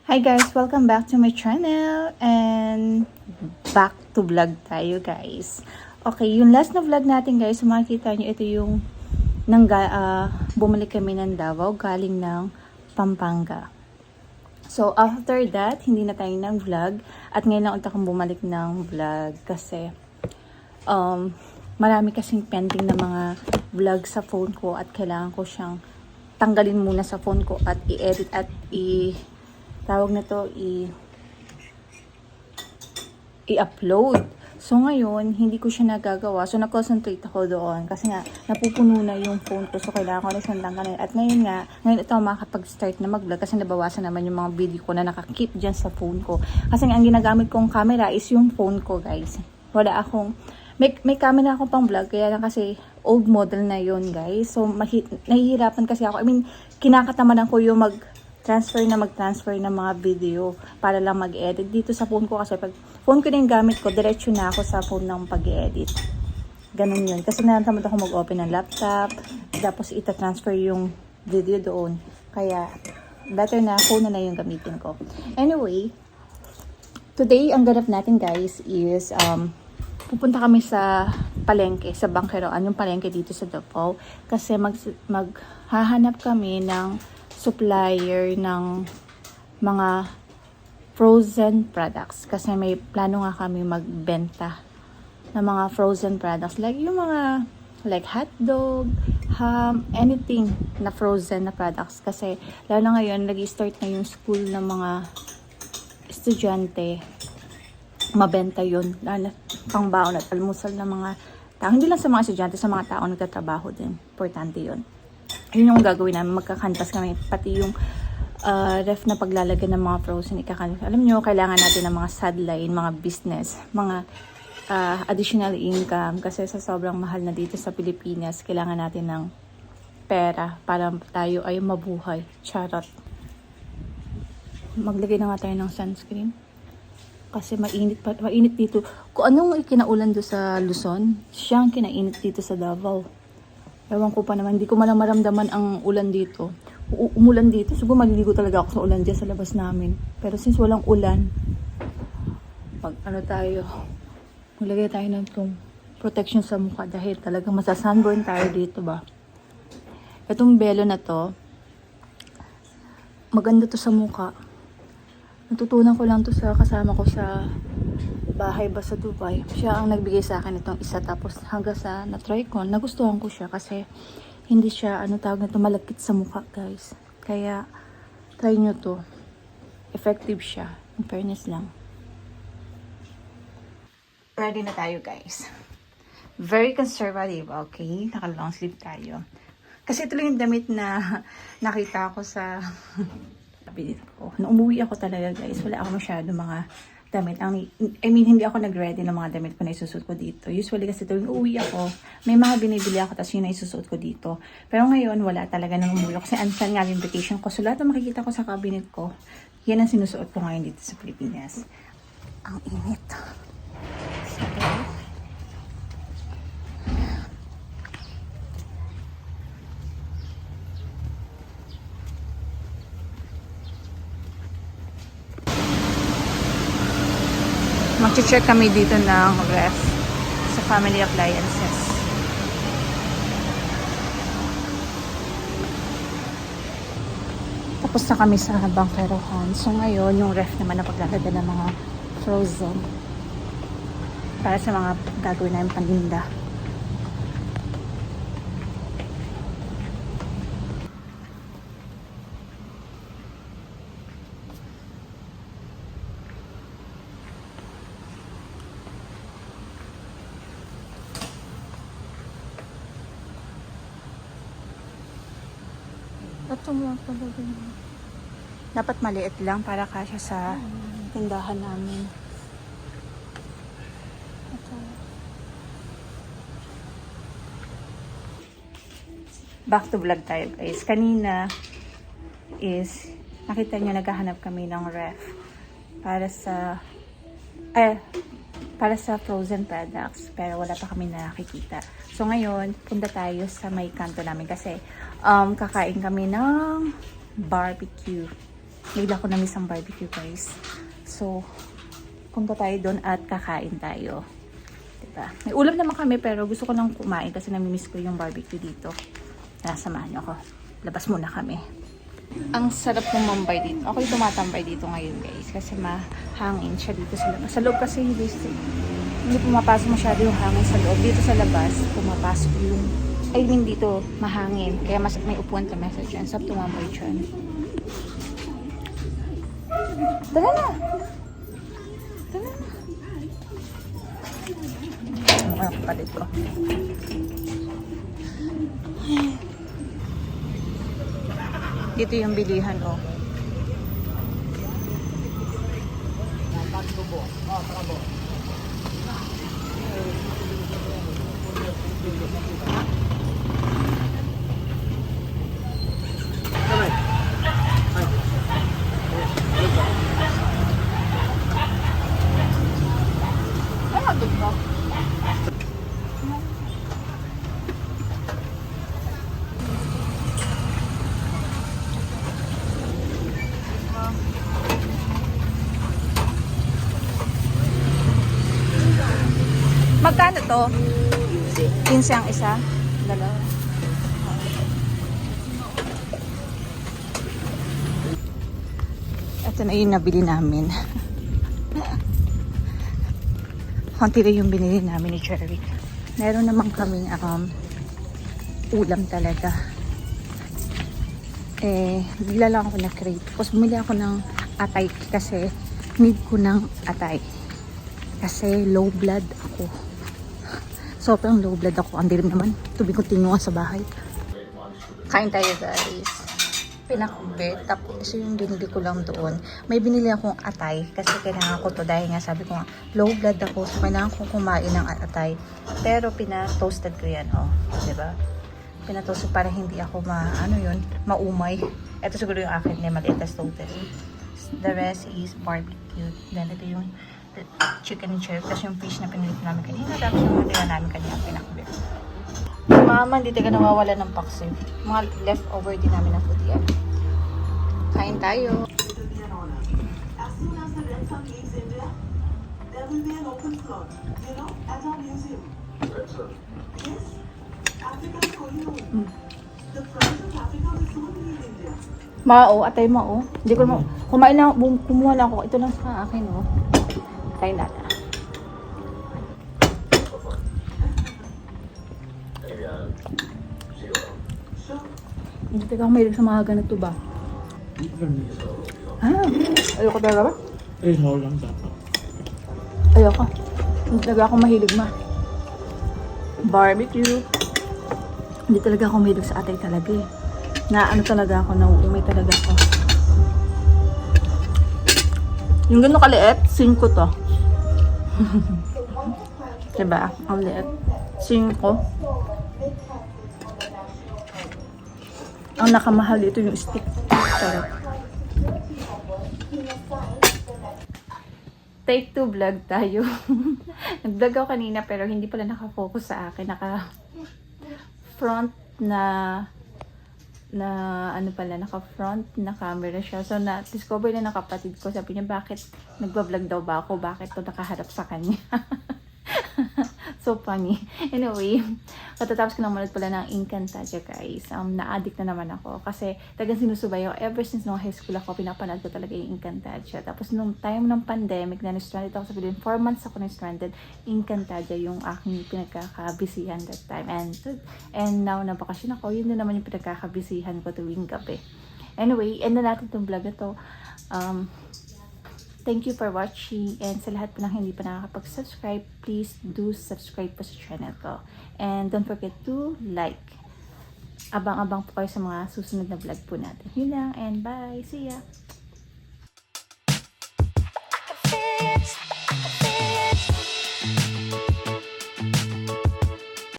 Hi guys! Welcome back to my channel and back to vlog tayo guys. Okay, yung last na vlog natin guys, makikita nyo ito yung bumalik kami ng Davao galing ng Pampanga. So after that, hindi na tayo ng vlog at ngayon lang ulit akong bumalik ng vlog kasi marami kasing pending na mga vlog sa phone ko at kailangan ko siyang tanggalin muna sa phone ko at i-edit at tawag na to, i-upload. So, ngayon, hindi ko siya nagagawa. So, na-concentrate ako doon. Kasi nga, napupuno na yung phone ko. So, kailangan ko na siyang tanggalin. At ngayon ito makakapag-start na mag-vlog. Kasi nabawasan naman yung mga video ko na nakakip dyan sa phone ko. Kasi nga, ang ginagamit kong camera is yung phone ko, guys. Wala akong, may camera ako pang vlog. Kaya lang kasi, old model na yun, guys. So, nahihirapan kasi ako. I mean, kinakatamanan ko yung mag-transfer ng mga video para lang mag-edit dito sa phone ko kasi pag phone ko na yung gamit ko, diretso na ako sa phone ng pag-edit. Ganun yun. Kasi natamad ako mag-open ng laptop, tapos ita-transfer yung video doon. Kaya, better na phone na yung gamitin ko. Anyway, today, ang ganap natin guys is, pupunta kami sa palengke, sa Bangkeroan, yung palengke dito sa Davao. Kasi maghahanap kami ng supplier ng mga frozen products kasi may plano nga kami magbenta ng mga frozen products like yung mga like hotdog, ham, anything na frozen na products kasi lalo na ngayon nag-start na yung school ng mga estudyante, mabenta yun lalo pang baon at almusal ng mga tao, hindi lang sa mga estudyante, sa mga tao nagtatrabaho din, importante yun. Yun yung gagawin namin, magkakantas kami, pati yung ref na paglalagyan ng mga frozen ikakantas. Alam nyo, kailangan natin ng mga sideline, mga business, mga additional income kasi sa sobrang mahal na dito sa Pilipinas, kailangan natin ng pera para tayo ay mabuhay. Charot. Maglagay na nga tayo ng sunscreen kasi mainit dito. Kung anong ikinaulan do sa Luzon, siyang kinainit dito sa Davao. Ewan ko pa naman, hindi ko man maramdaman ang ulan dito. Umulan dito, siguro maliligo talaga ako sa ulan dyan sa labas namin. Pero since walang ulan, maglagay tayo ng protection sa mukha dahil talagang masasunburn tayo dito ba. Itong belo na to, maganda to sa mukha. Natutunan ko lang to sa kasama ko sa bahay ba sa Dubai. Siya ang nagbigay sa akin itong isa tapos hanggang sa na-try ko, nagustuhan ko siya kasi hindi siya, tawag na ito, malakit sa mukha guys. Kaya, try nyo to. Effective siya. In fairness lang. Ready na tayo guys. Very conservative, okay? Naka-long sleeve tayo. Kasi ito lang yung damit na nakita ko sa kabinet ko. Nung umuwi ako talaga guys, wala ako masyado mga damit. Hindi ako nag-ready ng mga damit ko na isusuot ko dito. Usually kasi tuwing uwi ako, may mga binibili ako tapos yun na isusuot ko dito. Pero ngayon, wala talaga nang umuwi kasi unplanned nga yung vacation ko. So lahat ng makikita ko sa cabinet ko, yan ang sinusuot ko ngayon dito sa Pilipinas. Ang init. Sorry. Mag-check kami dito ng ref sa Family Appliances. Tapos na kami sa Bangkeroan. So ngayon, yung ref naman na paglalagyan ng mga frozen para sa mga gagawin namin paninda. Dapat maliit lang para kasya sa tindahan namin. Back to vlog tayo guys. Kanina is nakita nyo naghahanap kami ng ref para sa frozen products pero wala pa kami nakikita. So ngayon, punta tayo sa may kanto namin kasi kakain kami ng barbecue. Bigla ko na-miss ang barbecue, guys. So, punta tayo doon at kakain tayo. Diba? May ulam naman kami pero gusto ko lang kumain kasi namimiss ko yung barbecue dito. Samahan niyo ako. Labas muna kami. Ang sarap ng mambay dito. Ako yung tumatambay dito ngayon, guys. Kasi mahangin siya dito sa labas. Sa loob kasi hindi pumapasok masyado yung hangin sa loob. Dito sa labas, pumapasok yung dito mahangin. Kaya mas may upuan kami sa dyan. Sarap tumambay dyan. Tara na! Tara na! Ano ka dito? Dito yung bilihan, oh. Ano dito? Magkano to? 15 ang isa? Dalawa. Ito na yung nabili namin. Konti na yung binili namin ni Cherry. Meron naman kaming ulam talaga. Bigla lang ako na-crave. Tapos bumili ako ng atay kasi need ko ng atay. Kasi low blood ako. Sobrang low blood ako. Ang dilim naman. Tubig continue sa bahay. Kain tayo, guys. Pinakubit. Tapos yung binili ko lang doon. May binili akong atay. Kasi kailangan ko to. Dahil nga sabi ko nga, low blood ako. So kailangan ko kumain ng atay. Pero pinatoasted ko yan. Oh. Diba? Pinatoasted para hindi ako maumay. Ito siguro yung akin. Maliit as toasted. The rest is barbecue. Then ito yung chicken and cherry. Tapos yung fish na pinilip namin kanina. Tapos yung matira namin kanina pinakubit. Mama, hindi taga nawawala ng paksiw. Mga leftover din namin ng food yan. Kain tayo. Mao, atay mao. Hindi ko naman. Kumain lang, kumuha lang ako. Ito lang sa akin, oh. Kain natin. Hindi talaga ako mahilig sa mga ganito ba? Ayoko talaga ba? Small lang dapat. Ayoko. Hindi talaga ako mahilig barbecue. Hindi talaga ako mahilig sa atay talaga eh. Talaga ako, nauumay talaga ako. Yung gano'n kaliit, 5 to. Diba? Ang liit. 5. Ang nakamahal dito yung stick. Charot. Take 2 vlog tayo. Nag-vlog ako kanina pero hindi pala nakafocus sa akin. Naka-front naka-front na camera siya. So, na-discover na ng kapatid ko. Sabi niya, bakit nagba-vlog daw ba ako? Bakit to nakaharap sa kanya? So funny. Anyway, katatapos ko lang manood pala ng Encantadia, guys. Na-addict na naman ako. Kasi talagang sinusubay ako. Ever since nung high school ako, pinapanood ko talaga yung Encantadia. Tapos nung time ng pandemic, na-stranded ako sa Pilipinas. 4 months ako na-stranded. Encantadia yung aking pinagkakabisihan that time. And now na bakasyon ako, yun na naman yung pinagkakabisihan ko tuwing gabi. Anyway, end na natin itong vlog na to. Thank you for watching, and sa lahat po ng hindi pa nakakapag-subscribe, please do subscribe po sa channel ko. And don't forget to like. Abang-abang po kayo sa mga susunod na vlog po natin. Yun lang, and bye! See ya!